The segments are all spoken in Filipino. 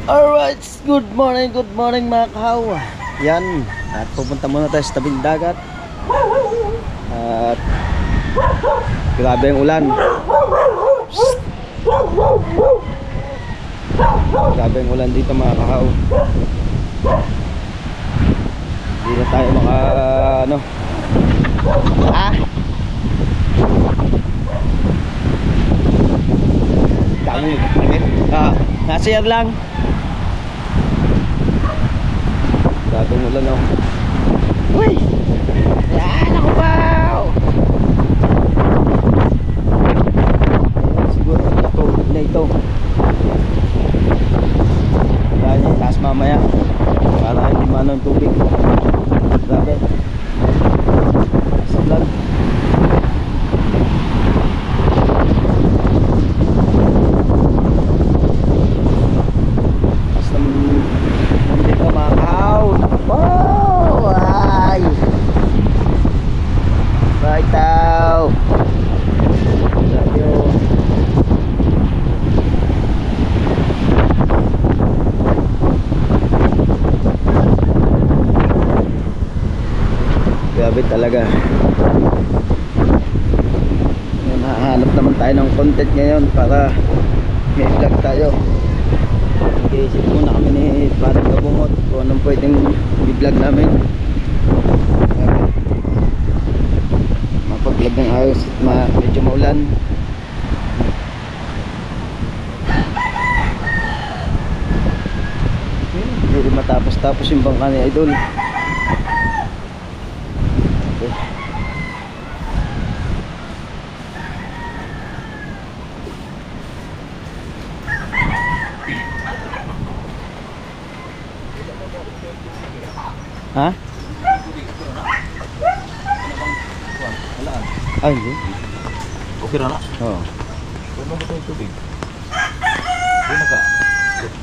Alright, good morning mga kahaw. Yan, at pupunta muna tayo sa tabing dagat. At grabe ang ulan. Grabe ang ulan dito mga kahaw. Hindi na tayo nasiyar lang. Gagawin ulan ako. Uy! Yan ako baw! Siguro ito na ito. Kaya taas mamaya para hindi maano ang tubig. Grabe. Sa vlog. Grabe talaga. Hahanap naman tayo ng content ngayon para may vlog tayo. Iisip muna kami ni Parang Kabungot kung anong pwedeng i-vlog namin. Mapag-vlog ng ayos at medyo maulan. Hindi matapos-tapos yung bangka ni Idol. Ha? Ah, hindi. Okay na na? Oo. Huwag mo ito yung tubig. Huwag na ka.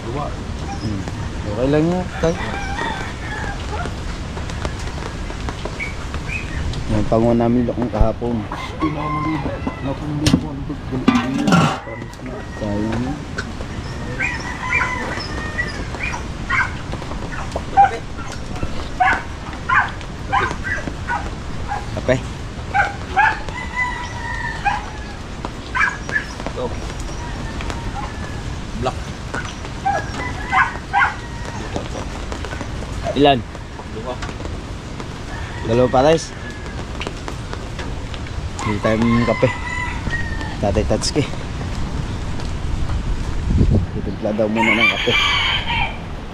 Dua. Okay lang nga, tay. Yung panguha namin lokong kahapon. Sayang. Kape. Ito. Black. Ilan? Dua. Dalawa pares. Hindi tayo ng kape. Tatay Tatsuki. Titimpla daw muna ng kape.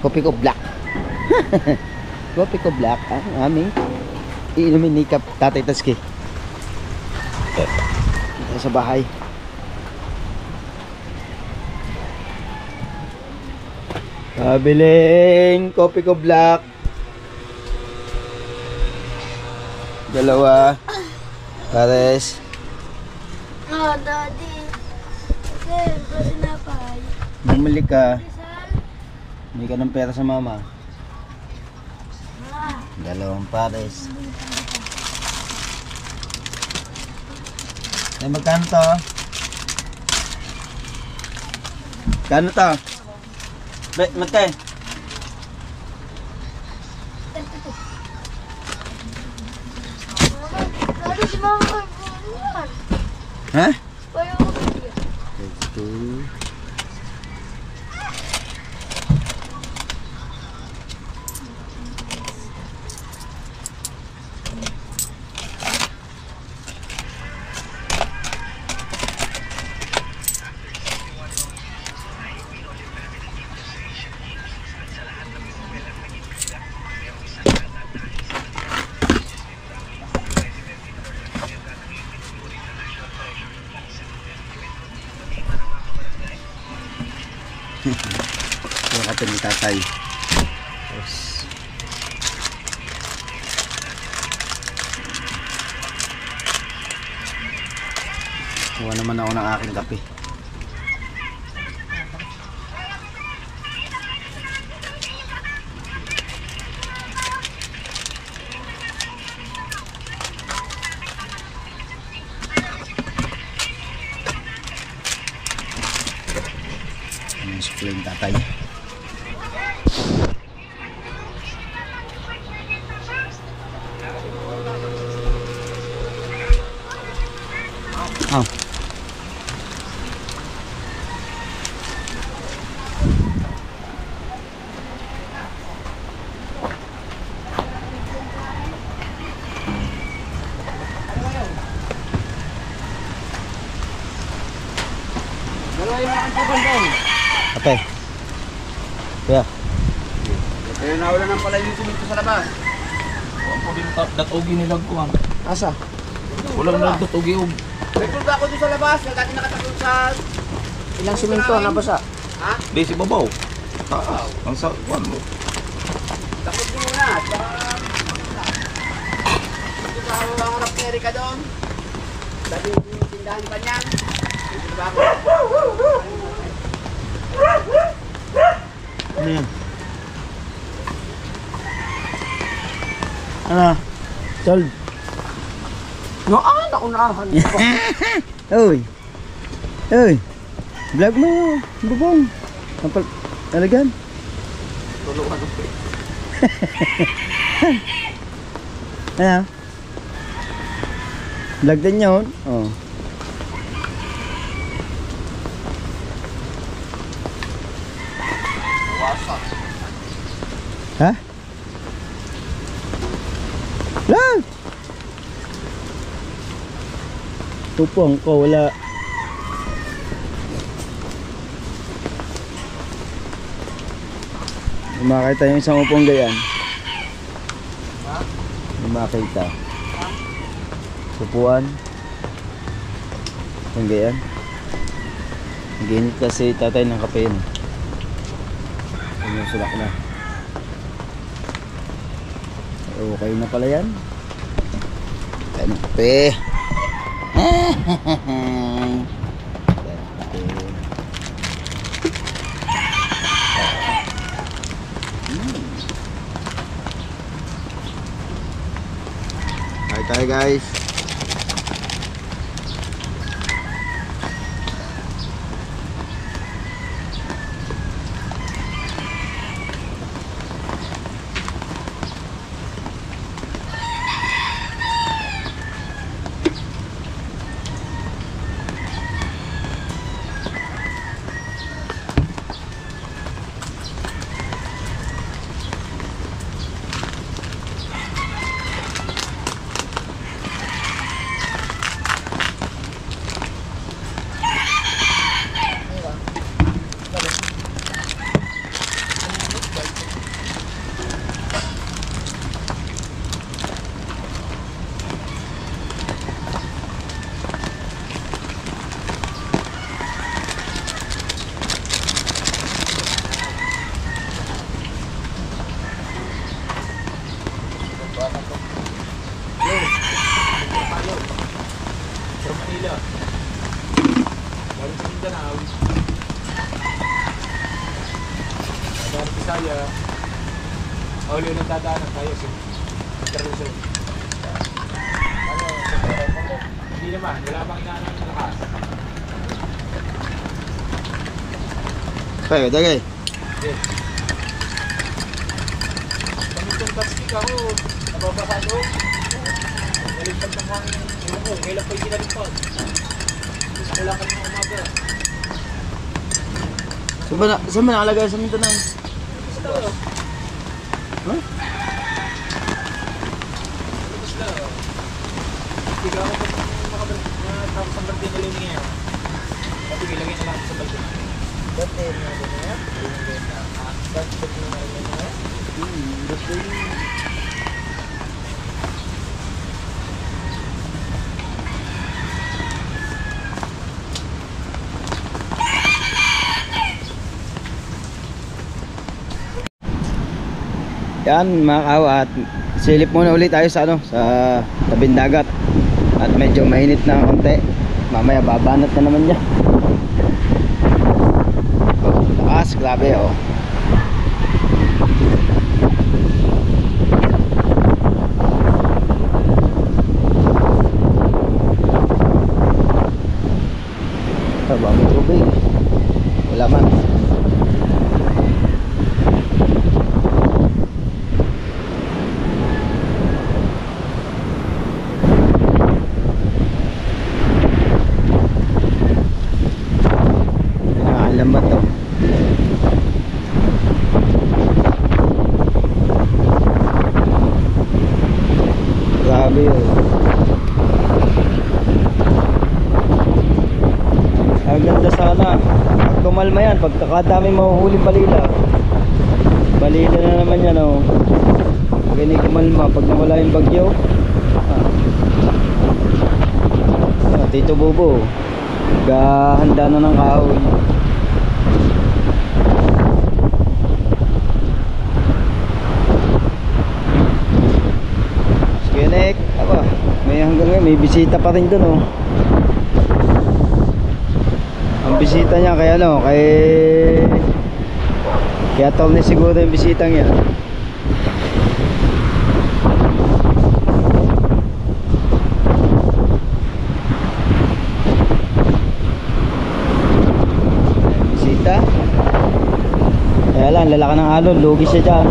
Kopi ko black. Kopi ko black. Ang aming iinumin ni Tatay Tatsuki. Dito sa bahay. Pabiling kopi ko black. Dalawa pares. Oh, Daddy. Okay, sinapay. Bumili ka. Hindi ka ng pera sa mama. Dalawang pares. Ay, magkano to? Kano to? Magkano? Daddy, si Mama mag-ulan. Ha? Payo ko bigyan. Let's go. Kuha natin ni tatay. Tapos kuha naman ako ng aking kape. Yung suklay tatay. Ah. Dalawa yung mga kuban doon. Ate. Kuya. Kaya nawala ng pala yung simento sa labas. Ang pwedeng datogi nilag ko ang. Asa? Walang nagdatogi og. Nagpunta ako doon sa labas, dati nakatakot sa... Ilang simento ang nabasa? Ha? Di si babaw. Taas. Ang sa kuan mo. Takot mo muna. Dito sa ang harap ni Erika doon. Dati yung tindahan pa niyan. Dito ba ako? Ano yan? Ano? Sold. Noon ako nakahan. Uy. Uy. Vlog mo. Bubong. Alagan. Tulungan ko. Ano? Vlog din yun. Oh. Wasak. Ha? Vlog! Tupong ko, wala. Makita yung isang upong gayan. Makita. Upuan. Upong gayan. Ginit kasi tatay ng kape yun. Yung sulak na. Okay na pala yan. Tayo ng kape. Hi tayo guys. From Manila. Galing sa Mindanao. Galing Bisaya. Uli ulit dadaanan tayo sa Interluzon. Hindi naman, wala pang inaanong ng lakas. Tayo, tagay. Yes. Kami itong plastic ako, nababasa doon. Nalipad ng hangin. Ewan ko, kailan pa yung kinalipad. Gusto ko lang kami ng umaga. Saan ba nakalagay sa Mindanao? Gusto lang. Huh? Gusto lang. Hindi ka ako tapos ang balde nila yung ngayon. Pati ilagay na lang sa balde. Balde na rin na yan? Balde na rin na yan? Gusto yun. Yan mga kawat, silip muna ulit tayo sa ano, sa tabing dagat. At medyo mainit na konti. Mamaya babanat na naman niya. Oh, lakas, grabe oh. Tabang tubig. Wala man. yan, pagkakadami mahuhuli balila. Balila na naman yan, oh. Ganyan kumalma pag nawala yung bagyo. Tito Bobo, gahanda na ng kahoy. Skinek, aba, may hanggang ngayon, may bisita pa rin dun, oh. Ang bisita niya kaya ano, kaya Tony siguro yung bisitang yan. Bisita. Kaya lang, lalaki ng alon, lugi siya dyan.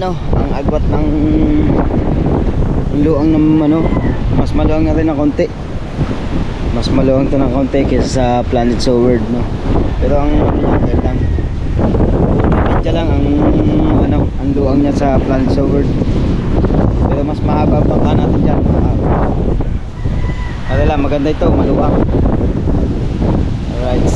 Ang agwat ng luang ng ano, mas maluwang na rin ng konti. Mas maluwang to ng konti kaysa sa Planet Soward, no. Pero ang medya lang ang ano, ang luang niya sa Planet Soward. Pero mas mahaba pa ka natin diyan. Lang, maganda ito, maluwang. Alright.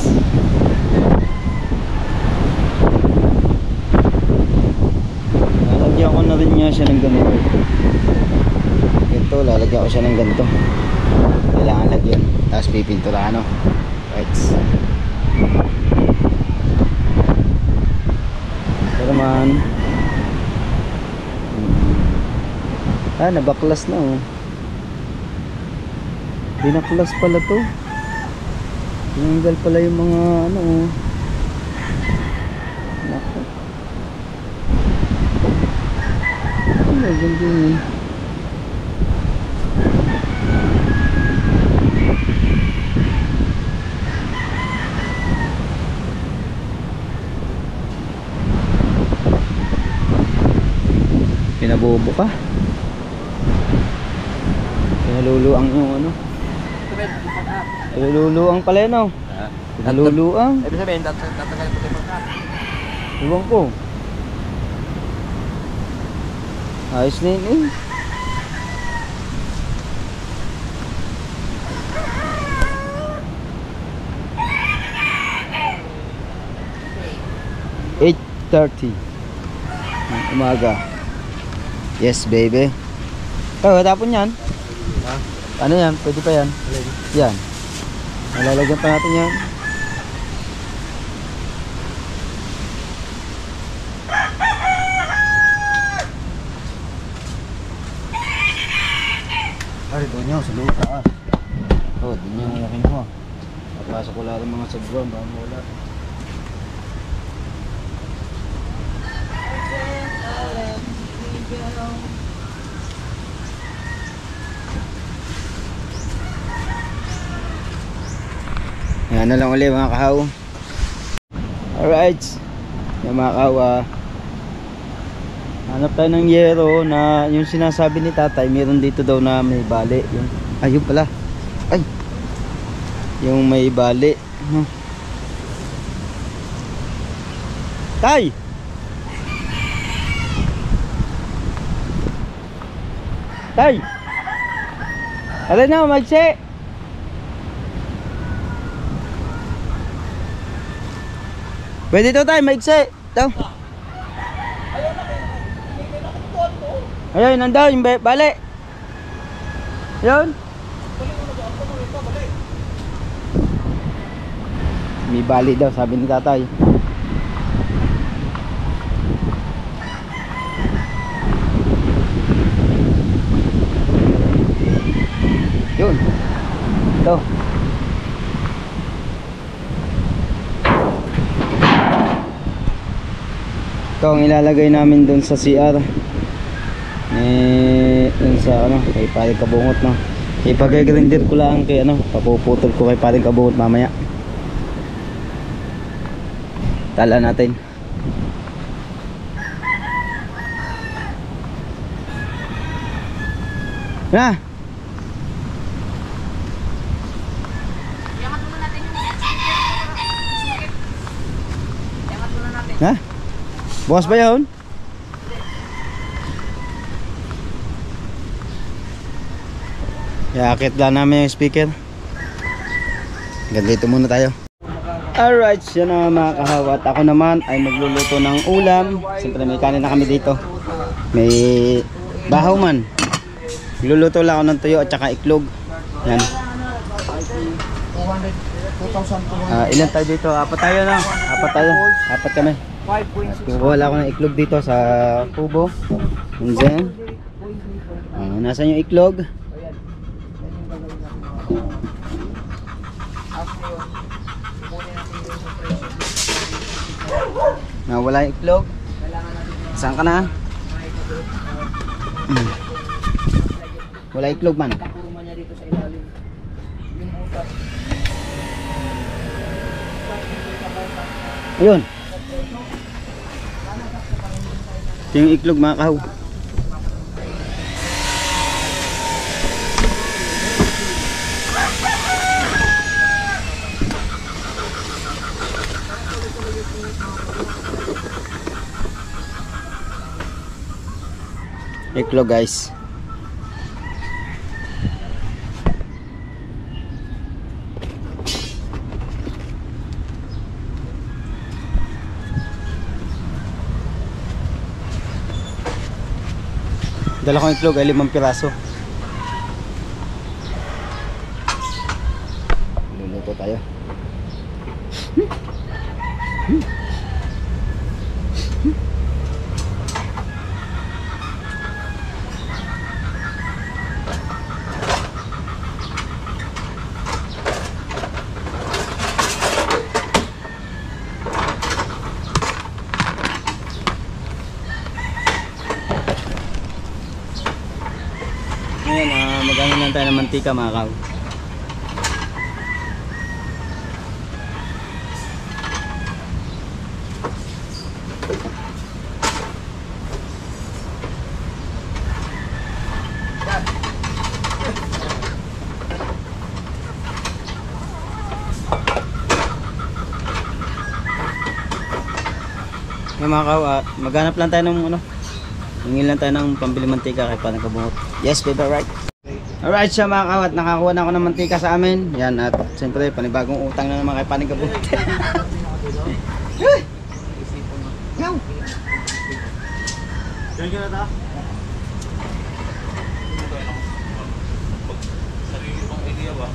Lalagyan ko na rin niya siya ng ganito. Ito, lalagyan ko siya ng ganito. Kailangan lagyan. Tapos pipinturahan, no? Right. Ito naman. Nabaklas na, oh. Binaklas pala to. Tinanggal pala yung mga ano, oh. Nako. Ano, ganda yun. Pinabobo ka. Pinaluluang yung ano. Pinaluluang pala yun, oh. Pinaluluang. Ibig sabihin, tatagal po tayo magkat. Iwan ko. Ayos na yun, eh. Umaga. Yes, baby. Oh, tapon yan. Ha? Ano yan? Pwede pa yan? Yan. Nalalagyan pa natin yan. Ay, doon nyo, sa lupa, ah. Oh, doon nyo, yakin mo. Papasok ko lang mga sagwan, baka wala. Yan na lang ulit mga kahaw. Alright, yung mga kahaw, hanap tayo ng yero na yung sinasabi ni tatay, meron dito daw na may bali. Yung, ayun pala, ay, yung may bali, Tay! Tay! Alin na, magsi! Pwede to tay, maigsi. Ito. Ayun, nandun, yung bali. Ayun. May bali daw, sabi ni tatay. Yun. Ito. Ito ang ilalagay namin dun sa CR. Dun sa ano, kay Paring Kabungot, no. Ipag-grinder ko lang kay ano, papuputol ko kay Paring Kabungot mamaya. Tala natin. Na. Iangat muna natin yung sungkit. Iangat muna natin. Ha? Bukas ba yun? Yakit lang namin yung speaker. Ganito muna tayo. Alright, yan na mga kahawat. Ako naman ay magluluto ng ulam. Siyempre may kanin na kami dito. May bahaw man. Magluluto lang ako ng tuyo at saka iklog. Yan. Ilan tayo dito? Apat tayo na. Apat tayo. Apat kami. Wala ako ng iklog dito sa kubo. And then nasaan yung iklog? Wala yung iklog. Saan ka na? Wala iklog man. Ayun. Ito yung iklog mga kahaw. Iklog guys. Dala kong iklog ay 5 piraso. Luluto tayo. Ngayon, magano lang tayo ng mantika mga kaw. Ngayon mga kaw, maghanap lang tayo ng ano, hingin lang tayo ng pambili mantika kay Paring Kabungot. Yes, baby, right? Alright siya mga kawat, nakakuha na ako ng mantika sa amin. Yan, at siyempre panibagong utang na naman kay Paring Kabungot. Yaw! Diyan ka na ta? Sarili pang idea ba?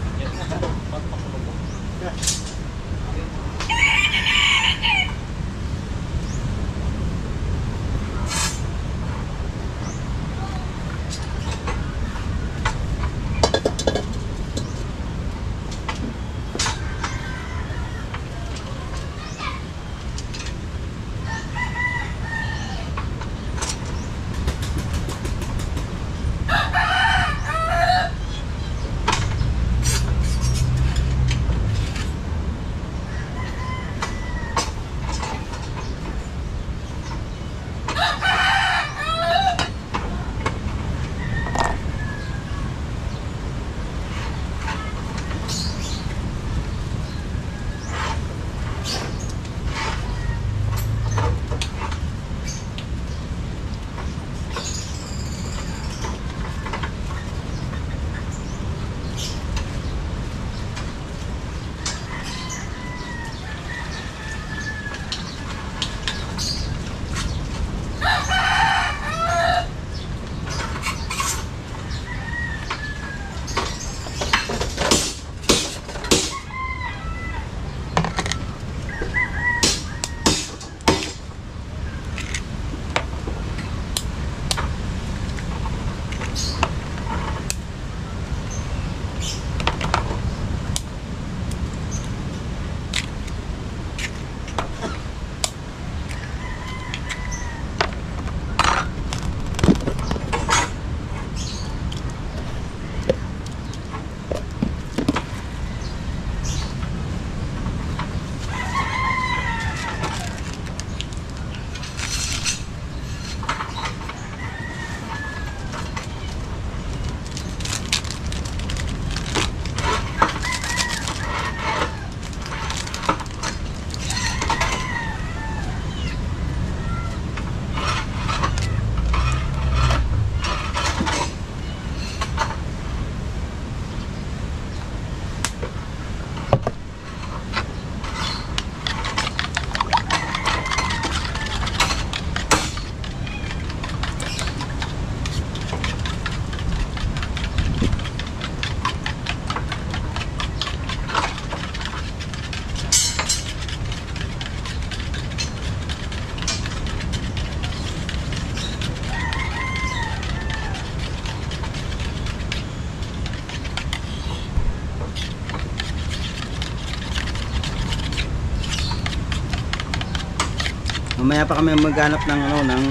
Mamaya pa kami maghanap ng ano, ng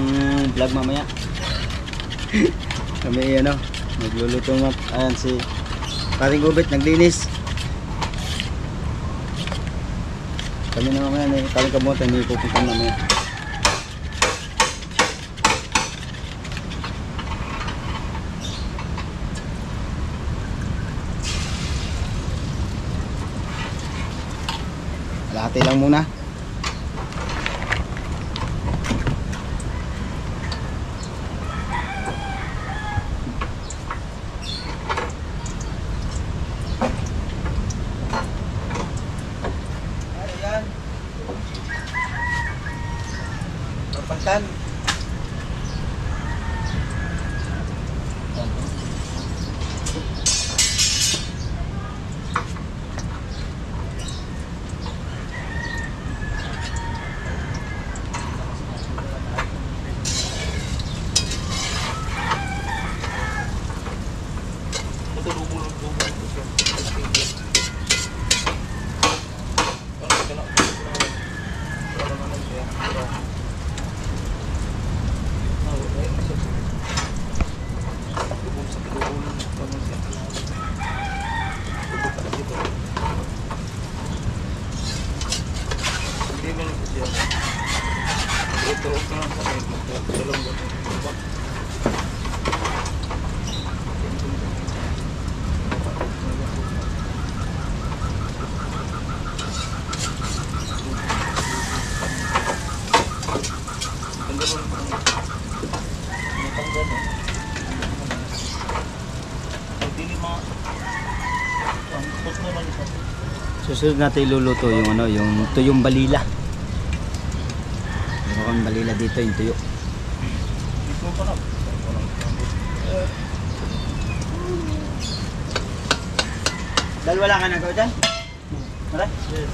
vlog mamaya. Kami ano, nagluluto nga. Ayan si Paring Gubit naglinis. Kami na mamaya ni Paring Kamote may pupunta mamaya. Lahati lang muna. Ayan. Papantan. Susunod natin iluluto yung ano, yung tuyong balila. Meron kang balila dito, yung tuyo. Dahil wala ka nagawa dyan? Wala? Yes.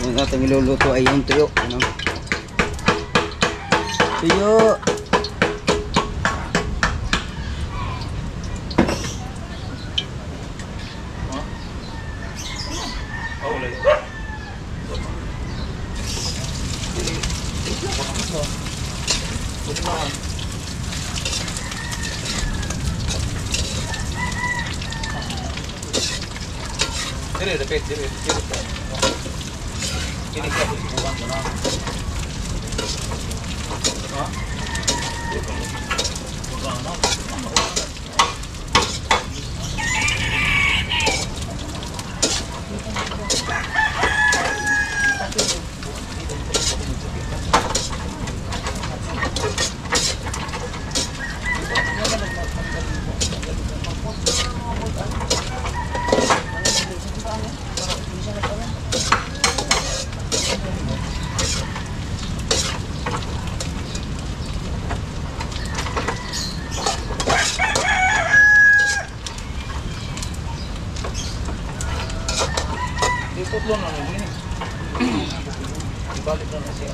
Ang ating iluluto ay yung tuyo. Ano? Tuyo! Repeat. Ini ka bukan mo na. Ha? kasi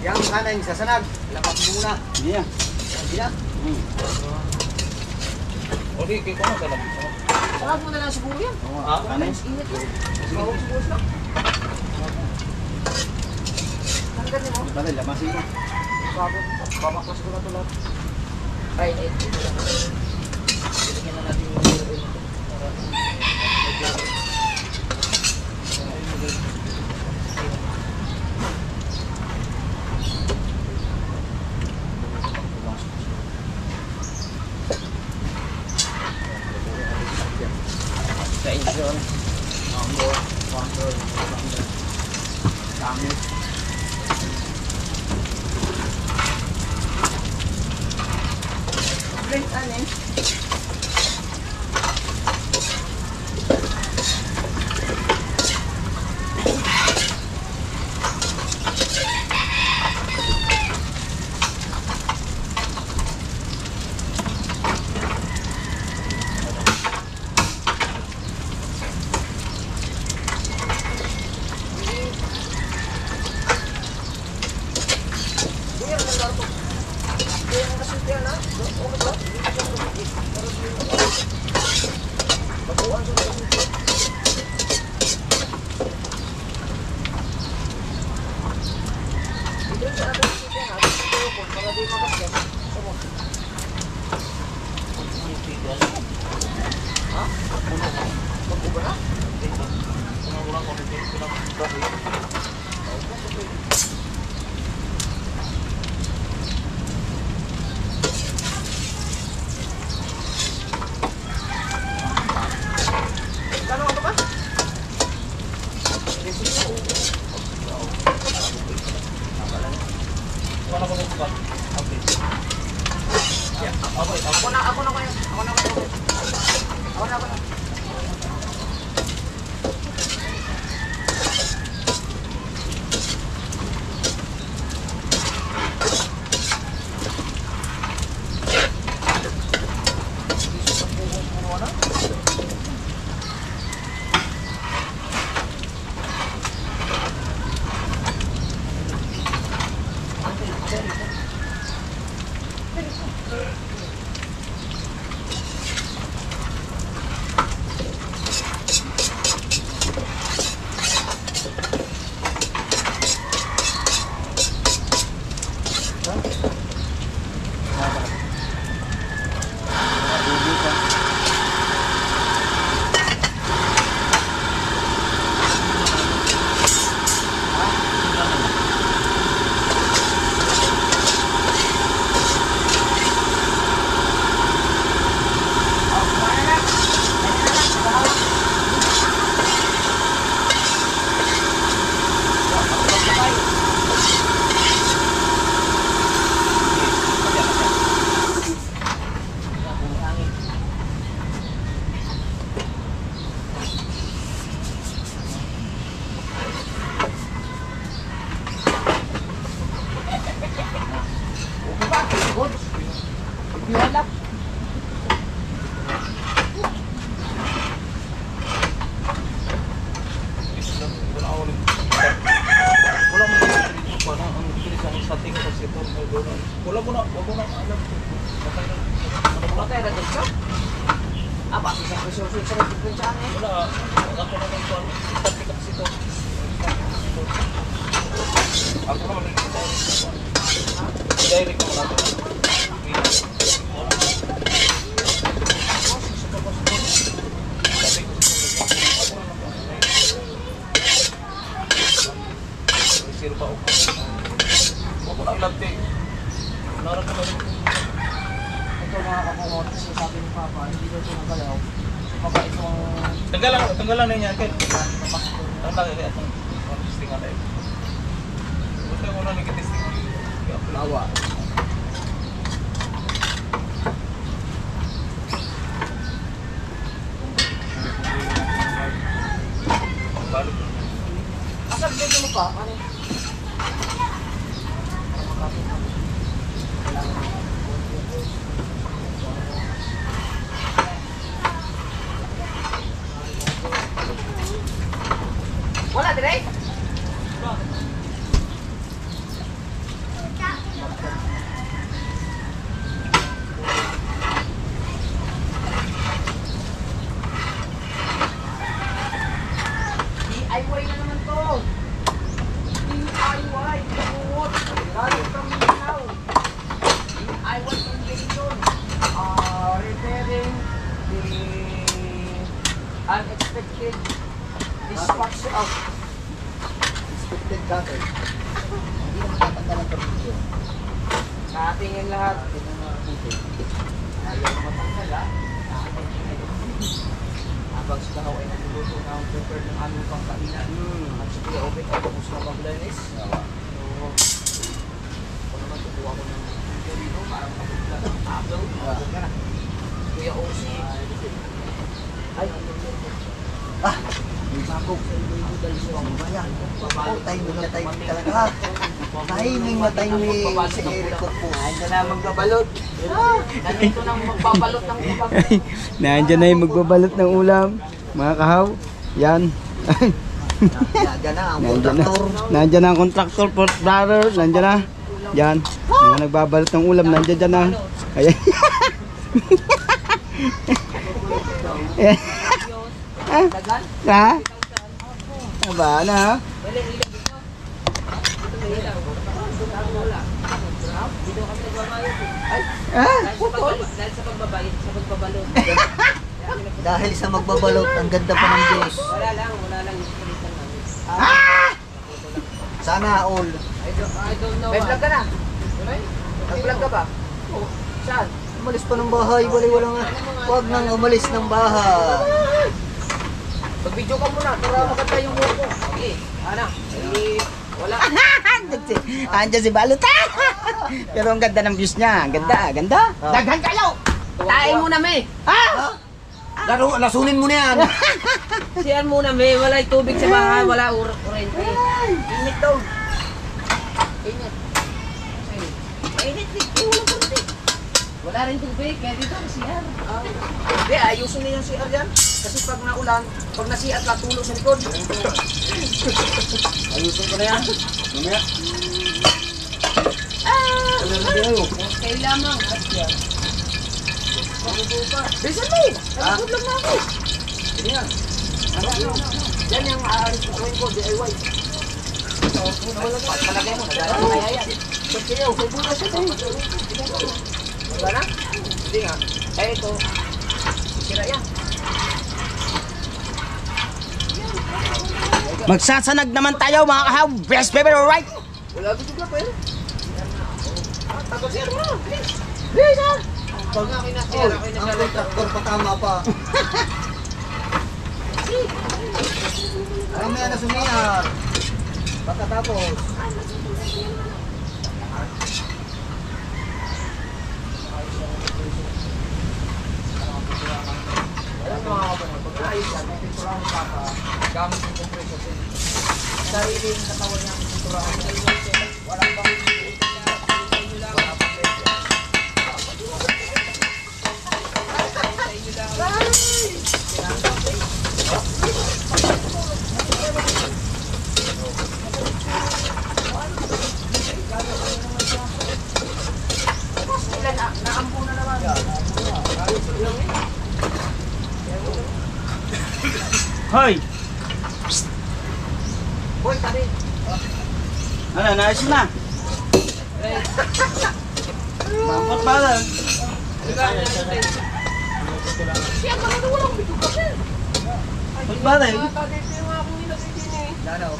Yang kanan sa sanag. Lapat muna. Yeah. Hindi na. okay, kaya ko sa labi. Sarap mo na lang siguro yan. Ha? Kanin? Init yun. Bawang siguro lang. Tanggalin mo. Di ba rin, lamasin mo. Babak ko siguro ito lahat. Ay, ito. Tingnan na natin yung oil ito. Para medyo... Sa insul. Mango. Mango. Kami. Drink anin. Wala mo na, wag mo na alam. Patay na dito. Apa sa resource sa diferensya ni? Wala, ako na ng kuwan. Tapi kasi ito. Ako naman yung direct ko natin. Sir pa ako. Ako na lagte. Naran ko na rin. Ito mga kapungot kasi sabi ni Papa, hindi daw ito nagalaw. Baka itong Tanggalan na yan, Ken. Ang laki kaya itong testing nga tayo. Gusto ko na nag-testing. Lawa. Asal dito mo pa? Ano? Wala dire? DIY na naman to. DIY. Buot. Galing from Mindanao. DIY combination. Repairing the unexpected dispatch of expected cutter. Hindi naman tatanda ng tornilyo. Sa ating yan lahat. Ayaw na matanggal ha. Habang sila ako ay nagluluto na ang prepare ng aming pangkainan. At sa Kuya Obet ay tapos na mag-lenis. So, ako naman tukuha ko ng video dito para makapagla ng apple. Kuya Osi. Ay, may bakog sa ibo dahil siya ang bayan. Timing na timing talaga. Timing na timing sa i-record po. Andiyan na magbabalot. Nandito nang magbabalot ng ulam. Nandiyan na yung magbabalot ng ulam. Mga kahaw. Yan. Nandiyan na ang contractor. Nandiyan na ang contractor, brother. Nandiyan na. Yan. Mga nagbabalot ng ulam. Nandiyan dyan na. Ayan. Ha? Aba na ha? Dahil sa pagbabayad, sa pagbabalot. Dahil sa magbabalot, ang ganda pa ng Diyos. Wala lang yung palitan namin. Sana all. I don't know. May vlog ka na? Nag-vlog ka ba? Saan? Umalis pa ng bahay, wala nga. Huwag nang umalis ng bahay. Mag-video ka muna, para maganda yung buhok ko. Okay, anak. Wala. Andiyan si Balot. Pero ang ganda ng views niya. Ang ganda, ganda. Daghan kayo! Tayo muna, me. Ha? Lasunin mo na yan. Siyan muna, me. Wala tubig sa bahay, wala kurente. Init daw. Init. Init, walang kurente. Wala rin tubig, kaya dito ang CR. Hindi, ayusin niya yung CR yan. Kasi pag naulan, pag nasiat ka, tulog sa likod. Ayusin ko na yan. Mamaya. Okay lamang. Bisan mo! Nagagod lang na ako. Hindi yan. Yan yung aaris ko ko, DIY. Palagay mo, kaya yan. Pagkayaw, kay bukas yun eh. Diba na? Hindi nga. Eh ito, sira yan. Magsasanag naman tayo mga kahaw. Best baby, alright? Wala gusto ka pwede. Tapos yan mo, please. Please ha. Pag akin na siya, akin na siya. Ang contractor pa tama pa. Ay, may na sumiyan. Pagkatapos. Pag-ayos yan, may pinturahan ng papa, gamit yung compressor set. Sarili yung katawan niya ang pinturahan. Walang bang naampo na naman. Hoy! Boy, tabi. Ano, naayos na? Mampot ba lang? Siya ka na walang bito kasi. Mampot ba lang? Dito yung akong nilagay din eh. Lalo.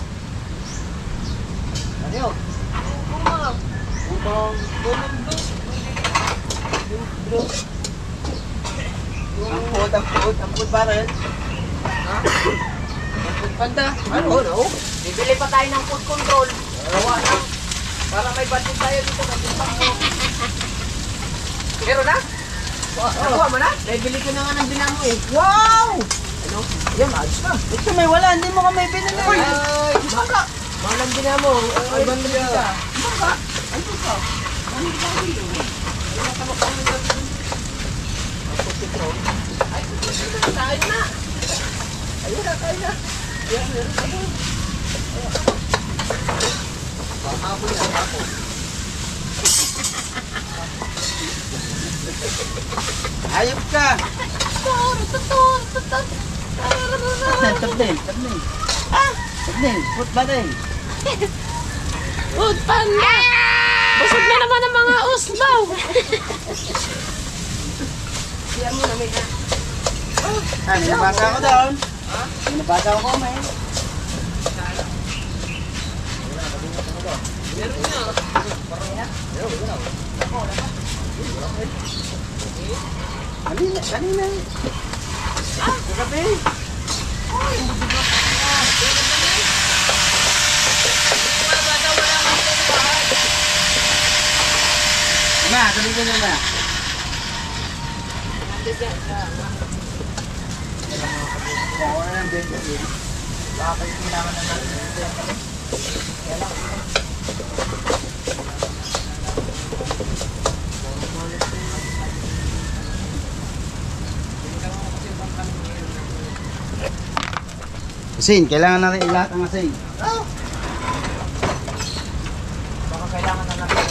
Ano? Umang. Ampot ba rin? Ha? Panda. Ano? No? Bibili pa tayo ng food control. Gawa lang. Para may budget tayo dito. Meron na? Nakuha mo na? Nabili ko na nga ng binamo eh. Wow! Ano? Yan, ayos na. Ito may wala, hindi mo kami binili. Ay, baka. Malang binamo. Ay, bandit ka. Baka. Ano ka? Ay, tayo na. Ayun na, tayo na. Yan, meron ka mo. Hapon yan, hapon. Ayop ka. Tabdil. Tabdil. Put ba din? Food panda! Busog na naman ang mga usbaw! Siyan mo na, may na. Ah, pinapasa ako doon. Pinapasa ako may. Meron na. Kanina. Kagabi. Ma, sabi ko na na. Wala nang bento. Baka kayo kailangan na natin. Asin, kailangan natin ilahat ang asin. Baka kailangan na natin.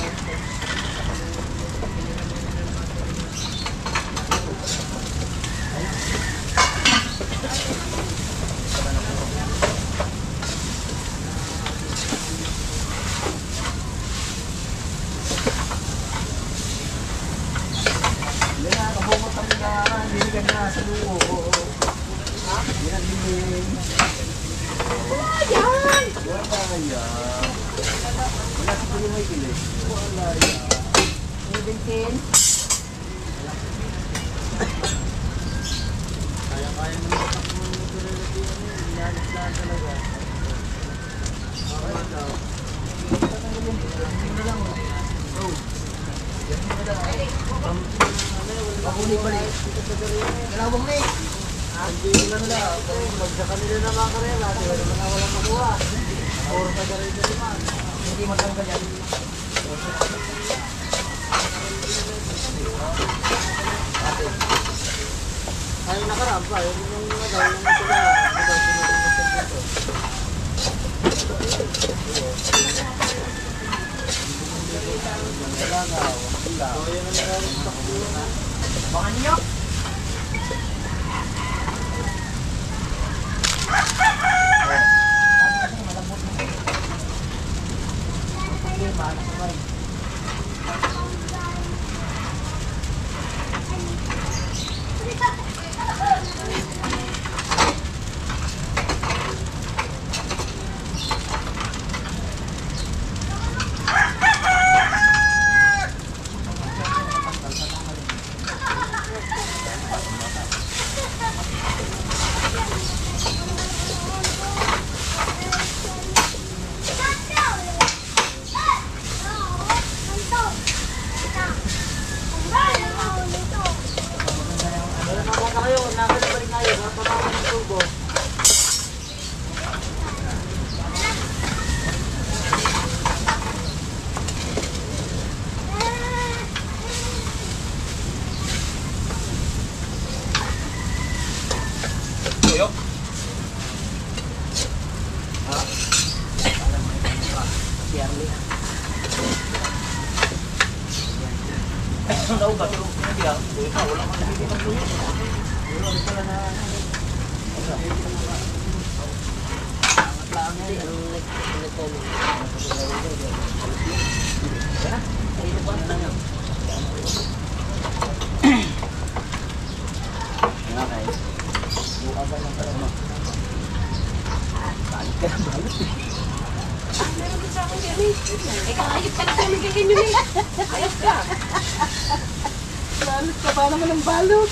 Balot ka pa naman ng balot.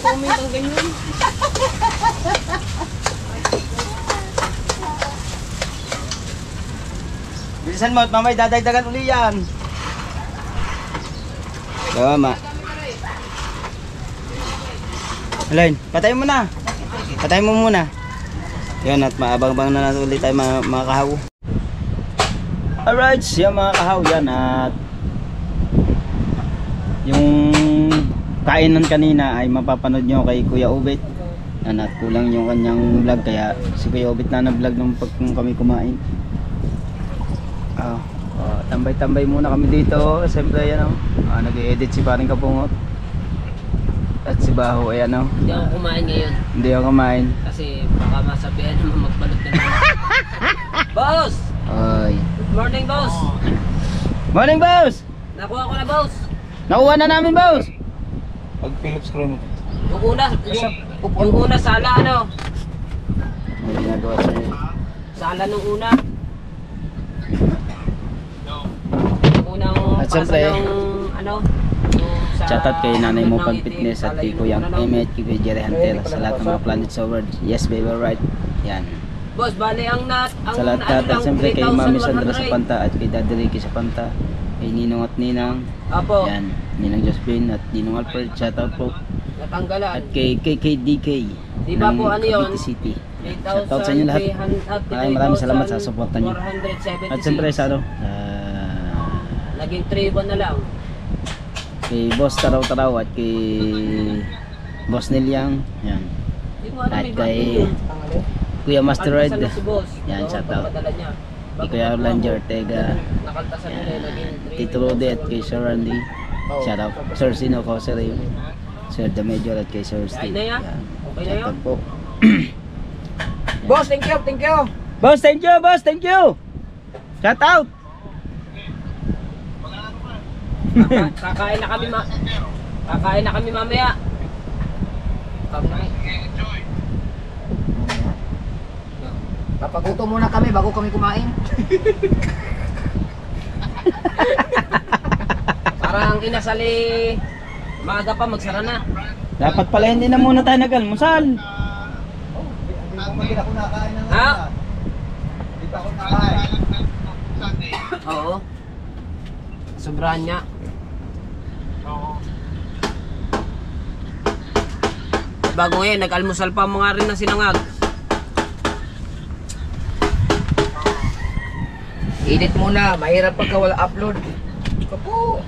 Comment ang ganyan. Bilisan mo at mamay dadagdagan uli yan. Tama. Alin, patayin mo na. Patayin mo muna. Yan at maabang-abang na natin ulit tayo mga kahaw. Alright, yan mga kahaw yan at yung kainan kanina ay mapapanood nyo kay Kuya Obet. At kulang yung kanyang vlog kaya si Kuya Obet na vlog nung pag kami kumain. Tambay-tambay muna kami dito. Siyempre yan nag-i-edit si Paring Kapungot. At si Baho ayan Hindi ako kumain ngayon. Hindi ako kumain. Kasi baka masabihan naman magbalot na naman. Boss! Oy. Good morning, boss! Morning, boss! Nakuha ko na, boss! Nakuha na namin, boss! Pag Philips screw mo. Yung una sala, ano? May ginagawa sa'yo. Sala nung una. Unang At siyempre, ano? shoutout kay nanay mo pag fitness at kay Kuyang Emmett, kay Kuya Jerry Hunter sa lahat ng mga planet sa world. Yes, baby, right. Yan. Boss, bali ang Sa lahat at siyempre kay Mami Sandra sa Panta at kay Daddy Ricky sa Panta. Kay Ninong at Ninang. Apo. Yan. Ninang Josephine at Ninong Alfred. Shoutout po. Natanggalan. At kay KKDK Di ba po, ano yun? Cavite City. Shoutout sa inyo lahat. Maraming salamat sa suporta nyo. 476. At siyempre sa Naging 3-1 na lang. kay Boss Taraw-Taraw at kay Boss Nilyang. Yan. Di mo alam, At may kay bagay. Kuya Master Red. Kaltasan na si boss. Yan, Oo, shoutout. pagpadala niya. Kay Kuya Orlando Ortega. Nakaltasan nila Yan. naging 3-1. Tito Rudy at kay Sir Randy. Shoutout. Sir Sino Coserio. Sir The Major at kay Sir Steve. na yan? Yan. Okay na yun? Shoutout po. Boss, thank you, thank you. Boss, thank you, boss, thank you. Shout out. Kakain na kami Kakain na kami mamaya. Papaguto muna kami bago kami kumain. Parang inasali maaga pa magsara na. Dapat pala hindi na muna tayo nag-almusal. Hindi ako nakain ng Ha? Hindi pa ako nakain. Oo. Sobrahan niya. Bago ngayon, nag-almusal pa mga rin na sinangag. Edit muna, mahirap pagka wala upload. Kapo.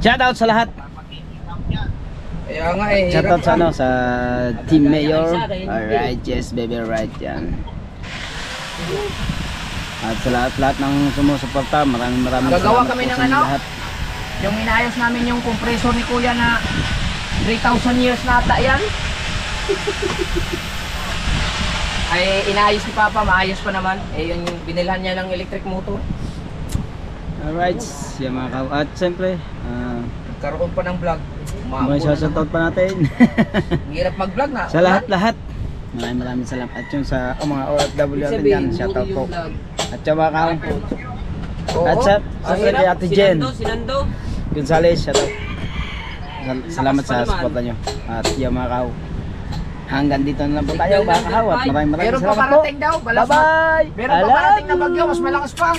Shout out sa lahat. Kaya nga eh. Shout out sa sa Team Mayor. Isa, Alright, yes baby, right yan. At sa lahat ng sumusuporta, maraming Gagawa salamat kami po ng sa inyo ano? lahat. Yung inaayos namin yung compressor ni Kuya na 3,000 years na ata yan. Ay inaayos ni Papa, maayos pa naman. Eh yun yung binilhan niya ng electric motor. Alright, yan mga kaw. At siyempre, Karoon pa ng vlog. may shout out pa natin. Hirap mag-vlog na. Sa lahat-lahat. Maraming salamat. At yung sa mga OFW natin yan, shout out po. At yung mga kaw. At sa kay Ate Jen Sinando. Gonzales, shout out. Salamat sa suporta nyo. At yung mga kaw. Hanggang dito na lang po tayo mga kahaw. At maraming Meron pa salamat po. parating daw. Bye bye! Meron pa parating na bagyo, mas malakas pa.